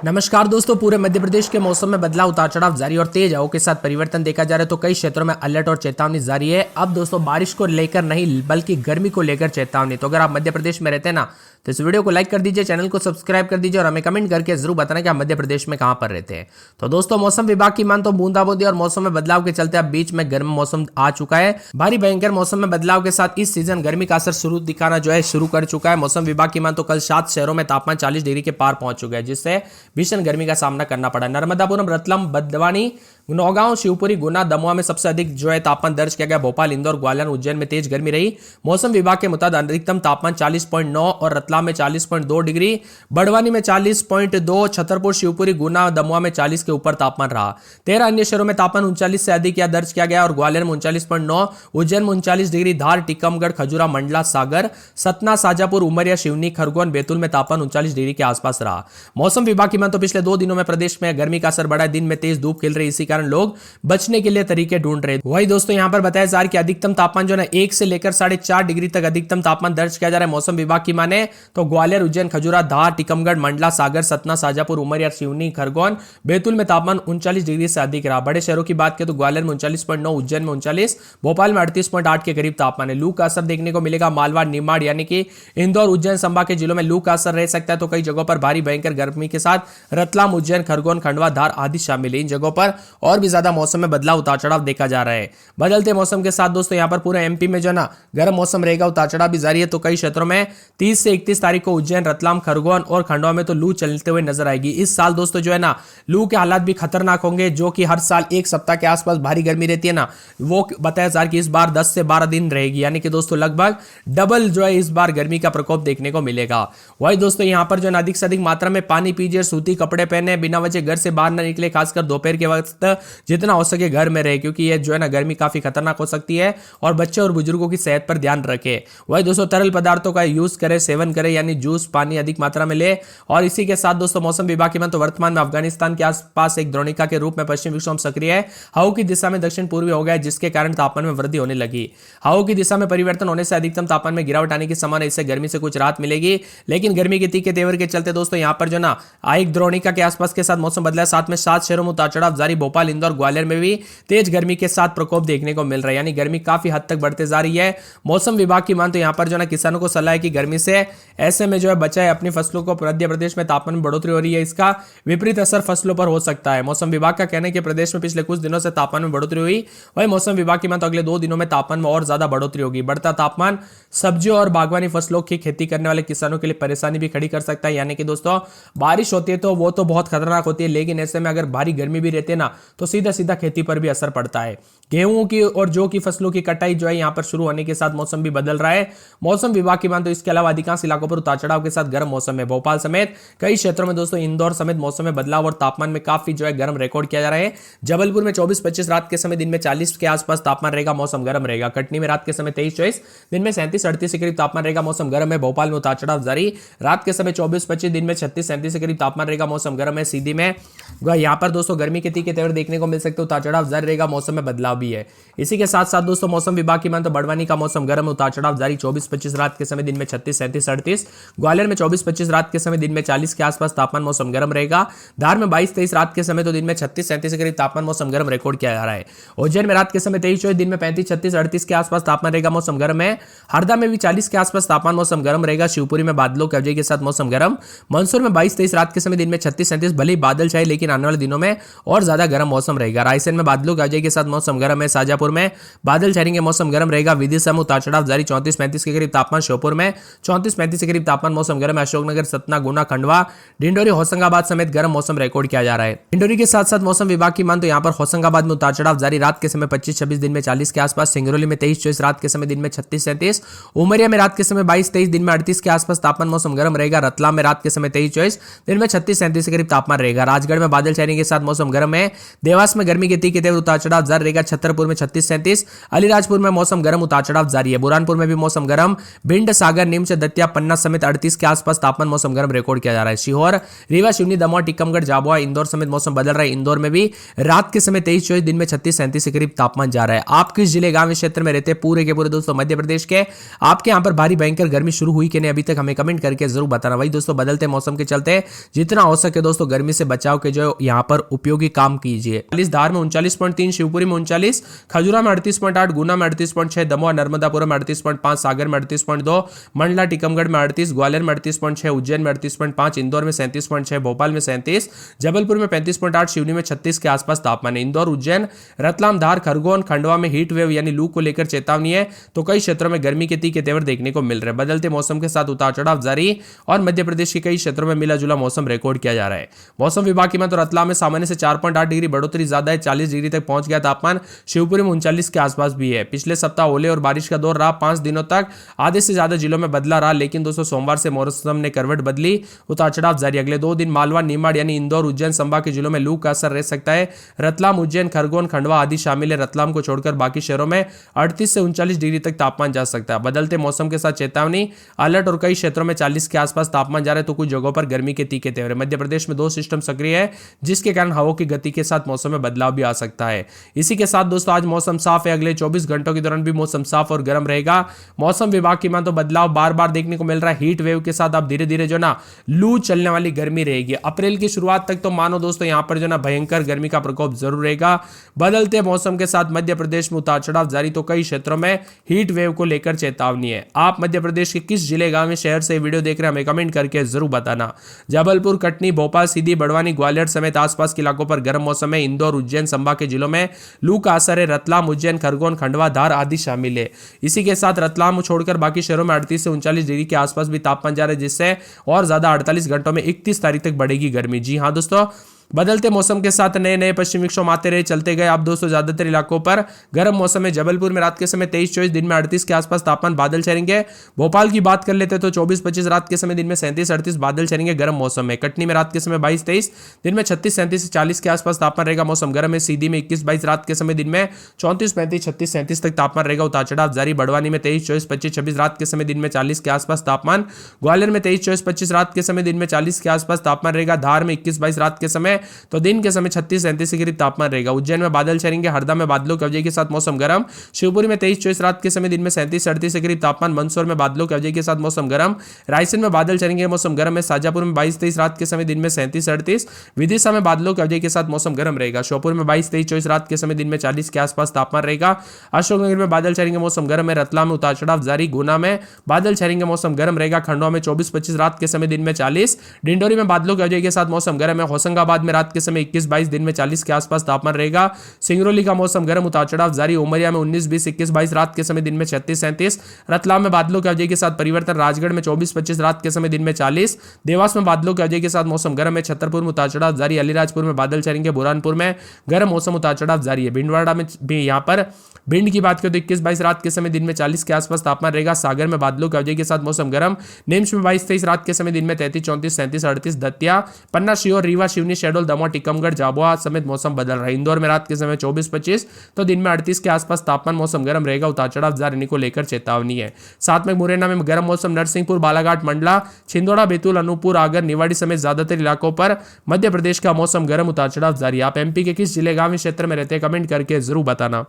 नमस्कार दोस्तों, पूरे मध्य प्रदेश के मौसम में बदलाव, उतार चढ़ाव जारी और तेज हवाओं के साथ परिवर्तन देखा जा रहा है। तो कई क्षेत्रों में अलर्ट और चेतावनी जारी है। अब दोस्तों बारिश को लेकर नहीं बल्कि गर्मी को लेकर चेतावनी। तो अगर आप मध्य प्रदेश में रहते हैं ना, तो इस वीडियो को लाइक कर दीजिए, चैनल को सब्सक्राइब कर दीजिए और हमें कमेंट करके जरूर बताना कि आप मध्य प्रदेश में कहां पर रहते हैं। तो दोस्तों मौसम विभाग की मान तो बूंदाबांदी और मौसम में बदलाव के चलते अब बीच में गर्म मौसम आ चुका है। भारी भयंकर मौसम में बदलाव के साथ इस सीजन गर्मी का असर शुरू कर चुका है। मौसम विभाग की मान तो कल 7 शहरों में तापमान 40 डिग्री के पार पहुंच चुका है, जिससे भीषण गर्मी का सामना करना पड़ा। नर्मदापुरम, रतलाम, बदवानी, नौगांव, शिवपुरी, गुना, दमोह में सबसे अधिक तापमान दर्ज किया गया। भोपाल, इंदौर, ग्वालियर, उज्जैन में तेज गर्मी रही। मौसम विभाग के मुताबिक अधिकतम तापमान 40.9 और रतलाम में 40.2 डिग्री, बड़वानी में 40.2, छतरपुर, शिवपुरी, गुना, दमोह में 40 के ऊपर तापमान रहा। 13 अन्य शहरों में तापमान 39 से अधिक या दर्ज किया गया और ग्वालियर में 39.9, उज्जैन में 39 डिग्री, धार, टीकमगढ़, खजुरा, मंडला, सागर, सतना, शाजापुर, उमरिया, शिवनी, खरगोन, बैतूल में तापमान 39 डिग्री के आसपास रहा। मौसम विभाग की मान तो पिछले 2 दिनों में प्रदेश में गर्मी का असर बढ़ा है। दिन में तेज धूप खिल रही, इसी कारण लोग बचने के लिए तरीके ढूंढ रहे। वही दोस्तों यहां पर बताया जा रहा है कि अधिकतम तापमान जो है 1 से लेकर 4.5 डिग्री तक अधिकतम तापमान दर्ज किया जा रहा है। मौसम विभाग की माने तो ग्वालियर, उज्जैन, खजुरा, धार, टीकमगढ़, मंडला, सागर, सतना, शाजापुर, उमरिया, शिवनी, खरगोन, बैतूल में तापमान 39 डिग्री से अधिक रहा। बड़े शहरों की बात करें तो ग्वालियर में 39.9, उज्जैन में 39, भोपाल में 38.8 के करीब तापमान है। लू का असर देखने को मिलेगा। मालवा, निमाड़ यानी कि इंदौर, उज्जैन संभाग के जिलों में लू का असर रह सकता है। तो कई जगहों पर भारी भयंकर गर्मी के साथ रतलाम, उज्जैन, खरगोन, खंडवा, धार आदि शामिल है। इन जगहों पर और भी ज्यादा मौसम में बदलाव, उतार चढ़ाव देखा जा रहा है। बदलते मौसम के साथ दोस्तों यहां पर पूरे एमपी में जो ना गर्म मौसम रहेगा, उतार चढ़ाव भी जारी है। तो कई क्षेत्रों में 30 से 31 तारीख को उज्जैन, रतलाम, खरगोन और खंडवा में तो लू चलते हुए नजर आएगी। इस साल दोस्तों जो है ना लू के हालात भी खतरनाक होंगे, जो कि हर साल एक सप्ताह के आसपास भारी गर्मी रहती है ना, वो बताया जा रहा है कि इस बार 10 से 12 दिन रहेगी, यानी कि दोस्तों लगभग डबल जो है इस बार गर्मी का प्रकोप देखने को मिलेगा। वही दोस्तों यहां पर जो है अधिक से अधिक मात्रा में पानी पीजिए, सूती कपड़े पहने, बिना वजह घर से बाहर ना निकले, खासकर दोपहर के वक्त जितना हो सके घर में रहे, क्योंकि ये जो है ना गर्मी काफी खतरनाक हो सकती है। और बच्चे और बुजुर्गों की सेहत पर ध्यान रखें। वही दोस्तों तरल पदार्थों का यूज करें, सेवन करें, यानी जूस, पानी अधिक मात्रा में ले। और इसी के साथ दोस्तों मौसम विभाग की मान तो वर्तमान में अफगानिस्तान के आसपास एक द्रोणिका के रूप में पश्चिम विक्षोभ सक्रिय है। हवाओं की दिशा में दक्षिण पूर्वी हो गया, जिसके कारण तापमान में वृद्धि होने लगी। हवाओं की दिशा में परिवर्तन होने से अधिकतम तापमान में गिरावट आने की संभावना, इससे गर्मी से कुछ राहत मिलेगी। लेकिन गर्मी के तीखे तेवर के चलते दोस्तों यहां पर जो ना एक द्रोणिका के आसपास के साथ मौसम बदला। साथ में 7 शहरों में उतार चढ़ाव जारी। भोपाल, इंदौर, ग्वालियर में भी तेज गर्मी के साथ प्रकोप देखने को मिल रहा है, यानी गर्मी काफी हद तक बढ़ते जा रही है। मौसम विभाग की मान तो यहां पर जो ना किसानों को सलाह है कि गर्मी से ऐसे में जो है बचाए अपनी फसलों को। मध्य प्रदेश में तापमान में बढ़ोतरी हो रही है, इसका विपरीत असर फसलों पर हो सकता है। मौसम विभाग का कहना है कि प्रदेश में पिछले कुछ दिनों से तापमान में बढ़ोतरी हुई। वही मौसम विभाग की मान तो अगले 2 दिनों में तापमान में और ज्यादा बढ़ोतरी होगी। बढ़ता तापमान सब्जियों और बागवानी फसलों की खेती करने वाले किसानों के लिए परेशानी भी खड़ी कर सकता है, यानी कि दोस्तों बारिश होती है तो वो तो बहुत खतरनाक होती है, लेकिन ऐसे में अगर भारी गर्मी भी रहती है ना, तो सीधा सीधा खेती पर भी असर पड़ता है। गेहूं की और जौ की फसलों की कटाई जो है यहां पर शुरू होने के साथ मौसम भी बदल रहा है। मौसम विभाग की मान तो इसके अलावा अधिकांश इलाकों पर उतार चढ़ाव के साथ गर्म मौसम है। भोपाल समेत कई क्षेत्रों में दोस्तों, इंदौर समेत मौसम में बदलाव और तापमान में काफी जो है गर्म रिकॉर्ड किया जा रहा है। जबलपुर में 24-25 रात के समय, दिन में 40 के आसपास तापमान रहेगा, मौसम गर्म रहेगा। कटनी में रात के समय 23-24, दिन में 37-38 के करीब तापमान रहेगा, मौसम गर्म है। भोपाल में उतार चढ़ाव जारी। रात के समय 24-25, दिन में 36-37 के करीब तापमान रहेगा, मौसम गर्म है। सीधी में यहां पर दोस्तों गर्मी के तीखे तेवर देखने को मिल सकते हैं, उतार चढ़ाव जारी रहेगा, मौसम में बदलाव भी है। इसी के साथ साथ दोस्तों मौसम विभाग की मान तो बड़वानी का मौसम गर्म, उतार चढ़ाव जारी। 24-25 रात के समय, दिन में 36-37-38। ग्वालियर में 24-25 रात के समय, दिन में 40 के आसपास तापमान, मौसम गर्म रहेगा। धार में 22-23 रात के समय, तो दिन में 36-37 के करीब तापमान, मौसम गर्म रिकॉर्ड किया जा रहा है। उज्जैन में रात के समय 23-24, दिन में 35-36-38 के आसपास तापमान रहेगा, मौसम गर्म है। हरदा में भी 40 के आसपास तापमान, मौसम गर्म रहेगा। शिवपुरी में बादलों के अवजय के साथ मौसम गर्म। मंदसौर में 22-23 रात के समय, दिन में 36-37, भले ही बादल छाए लेकिन आने वाले दिनों में और ज्यादा गर्म मौसम रहेगा। रायसेन में बादलों के अवजय के साथ मौसम गर्म है। शाजापुर में बादल छाएंगे, मौसम गर्म रहेगा। विदिशा में उतार चढ़ाव जारी। 34-35 के करीब तापमान। श्योपुर में 34-35 के करीब तापमान, मौसम गर्म है। अशोकनगर, सतना, गुना, खंडवा, डिंडोरी, होशंगाबाद समेत गर्म मौसम रिकॉर्ड किया जा रहा है। डिंडोरी के साथ साथ मौसम विभाग की मान तो यहां पर होशंगाबाद में उतार चढ़ाव जारी। रात के समय 25-26, दिन में 40 के आसपास। सिंगरौली में 23-24 रात के समय, दिन में 36-37। उमरिया में रात के समय 22-23, दिन में 38 के आसपास तापमान, मौसम गर्म रहेगा। रतलाम में रात के समय 23-24, दिन में 36-37 के करीब तापमान रहेगा। राजगढ़ में बादल छाने के साथ मौसम गर्म है। देवास में गर्मी के तीखे तेवर उतार चढ़ाव जारी रहेगा। छतरपुर में 36-37, अलीराजपुर में मौसम गर्म, उतार चढ़ाव जारी है। बुरहानपुर में भी मौसम गर्म। भिंड, सागर, नीमच, दतिया, पन्ना समेत 38 के आसपास तापमान, मौसम गर्म रिकॉर्ड किया जा रहा है। सीहोर, रीवा, शिवनी, दमोह, टीकमगढ़, झाबुआ, इंदौर समेत मौसम बदल रहा है। इंदौर में भी रात के समय 23-24, दिन में 36-37 के करीब तापमान जा रहा है। आप किस जिले गांव क्षेत्र में रहते हैं पूरे के पूरे दोस्तों मध्य प्रदेश के, आपके यहां पर भारी भयंकर गर्मी शुरू हुई कि नहीं अभी तक, हमें कमेंट करके जरूर बताना। वही दोस्तों बदलते मौसम के चलते जितने जितना हो सके दोस्तों गर्मी से बचाव के जो यहाँ पर उपयोगी काम कीजिए। धार में 39.3, शिवपुरी में 39, खजुरा में 38.8, गुना में 38.6, दमोह नर्मदापुरम में 38.5, सागर में 38.2, मंडला टीकमगढ़ में 38, ग्वालियर में 38.6, उज्जैन में 38.5, इंदौर में 37.6, भोपाल में 37, जबलपुर में 35.8, शिवनी में 36 के आसपास तापमान है। इंदौर, उज्जैन, रतलाम, धार, खरगोन, खंडवा में हीट वेव यानी लू को लेकर चेतावनी है, तो कई क्षेत्रों में गर्मी के तीखे तेवर देखने को मिल रहे हैं। बदलते मौसम के साथ उतार चढ़ाव जारी और मध्य प्रदेश के कई क्षेत्रों में मिला जुला मौसम रिकॉर्ड किया जा रहा है। मौसम विभाग की तो रतलाम में सामान्य से 4.8 डिग्री बढ़ोतरी ज्यादा है, 40 डिग्री तक पहुंच गया तापमान। शिवपुरी में 39 के आसपास भी है। पिछले सप्ताह ओले और बारिश का दौर रहा, 5 दिनों तक आधे से ज्यादा जिलों में बदला रहा, लेकिन दोस्तों सोमवार से मौसम ने करवट बदली, उतार चढ़ाव जारी। अगले 2 दिन मालवा, निमाड़ यानी इंदौर, उज्जैन संभाग के जिलों में लू का असर रह सकता है। रतलाम, उज्जैन, खरगोन, खंडवा आदि शामिल है। रतलाम को छोड़कर बाकी शहरों में 38 से 39 डिग्री तक तापमान जा सकता है। बदलते मौसम के साथ चेतावनी, अलर्ट और कई क्षेत्रों में 40 के आसपास तापमान जा रहे, तो कुछ जगहों पर गर्मी के तीखे तेवर। मध्य प्रदेश में 2 सिस्टम सक्रिय है, जिसके कारण हवा की गति के साथ मौसम में बदलाव भी आ सकता है। इसी के साथ दोस्तों आज मौसम साफ है। अगले 24 घंटों के दौरान भी मौसम साफ और गर्म रहेगा। मौसम विभाग की मान तो बदलाव बार बार देखने को मिल रहा है। हीट वेव के साथ अब धीरे धीरे जो ना लू चलने वाली गर्मी रहेगी। अप्रैल की शुरुआत तक तो मानो दोस्तों यहां पर जो ना भयंकर गर्मी का प्रकोप जरूर रहेगा। बदलते मौसम के साथ मध्य प्रदेश में उतार चढ़ाव जारी, तो कई क्षेत्रों में हीट वेव को लेकर चेतावनी है। आप मध्य प्रदेश के किस जिले, गांव में, शहर से वीडियो देख रहे हैं हमें कमेंट करके जरूर बताना। जबलपुर, कटनी, भोपाल, सीधी, बड़वानी, ग्वालियर समेत आसपास के इलाकों पर गर्म मौसम है। इंदौर, उज्जैन संभाग के जिलों में लू का असर है। रतलाम, उज्जैन, खरगोन, खंडवा, धार आदि शामिल है। इसी के साथ रतलाम छोड़कर बाकी शहरों में 38 से 39 डिग्री के आसपास भी तापमान जा रहा है, जिससे और ज्यादा 48 घंटों में 31 तारीख तक बढ़ेगी गर्मी। जी हां दोस्तों, बदलते मौसम के साथ नए नए पश्चिमी विक्षोभ आते रहे, चलते गए। अब दोस्तों ज्यादातर इलाकों पर गर्म मौसम है। जबलपुर में रात के समय 23-24, दिन में 38 के आसपास तापमान, बादल छाएंगे। भोपाल की बात कर लेते तो 24-25, रात के समय, दिन में 37-38 बादल छाएंगे, गर्म मौसम है। कटनी में रात के समय 22-23, दिन में 36-37 से 40 के आसपास तापमान रहेगा, मौसम गर्म है। सीधी में 21-22, रात के समय, दिन में 34-35, 36-37 तक तापमान रहेगा, उतार चढ़ाव जारी। बड़वानी में 23-24, 25-26, रात के समय, दिन में 40 के आसपास तापमान। ग्वालियर में 23-24, 25, रात के समय, दिन में 40 के आसपास तापमान रहेगा। धार में 21-22, रात के समय, तो दिन के समय 36-37 के करीब तापमान रहेगा। उज्जैन में बादल छाएंगे, हरदा में बादलों की अवधि के साथ मौसम गर्म। शिवपुरी में 23-24, रात के समय, दिन में 37-38 के करीब तापमान। मंदसौर में बादलों की अवधि के साथ मौसम गर्म। रायसेन में बादल छाएंगे, मौसम गर्म है। शाजापुर में 22-23, रात के समय, दिन में 37-38। विदिशा में बादलों की अवधि के साथ मौसम गर्म रहेगा। श्योपुर में 22-23, 24, रात के समय, दिन में 40 के आसपास तापमान रहेगा। अशोकनगर में बादल छाएंगे, मौसम गर्म है। रतलाम में उतार चढ़ाव जारी। गुना में बादल छाएंगे, मौसम गर्म रहेगा। खंडवा में 24-25, रात के समय, दिन में 40। डिंडोरी में बादलों की अवधि के साथ मौसम गर्म है। होशंगाबाद में रात के समय 21-22, दिन में 40 के आसपास तापमान रहेगा। सिंगरौली का मौसम गर्म, उतार चढ़ाव जारी। उमरिया में 19-20, 21-22, रात के समय, दिन में 36-37। रतलाम में बादलों की अवधि के साथ परिवर्तन। राजगढ़ में 24-25, रात के समय, दिन में 40। देवास में बादलों की अवधि के साथ मौसम गर्म है। छतरपुर में उतार चढ़ाव जारी। अलीराजपुर में बादल छाएंगे। बुरहानपुर में गर्म मौसम, उतार चढ़ाव जारी है। भिंडवाड़ा में भी यहाँ पर भिंड की बात करें तो 21-22, रात के समय, दिन में 40 के आसपास तापमान रहेगा। सागर में बादलों की अवधि के साथ मौसम गर्म। निम्स में 22-23, रात के समय, दिन में 33-34, 37-38। दतिया, पन्ना, शियोर, रीवा, शिवनी, शहडोल, दमोह, टीकमगढ़, झाबुआ समेत मौसम बदल रहा है। इंदौर में रात के समय 24-25, तो दिन में 38 के आसपास तापमान, मौसम गर्म रहेगा, उतार चढ़ाव जारी को लेकर चेतावनी है। साथ में मुरैना में गर्म मौसम। नरसिंहपुर, बालाघाट, मंडला, छिंदवाड़ा, बैतूल, अनूपपुर, आगर, निवाड़ी समेत ज्यादातर इलाकों पर मध्य प्रदेश का मौसम गर्म, उतार चढ़ाव जारी। आप एमपी के किस जिले, गांव, क्षेत्र में रहते हैं कमेंट करके जरूर बताना।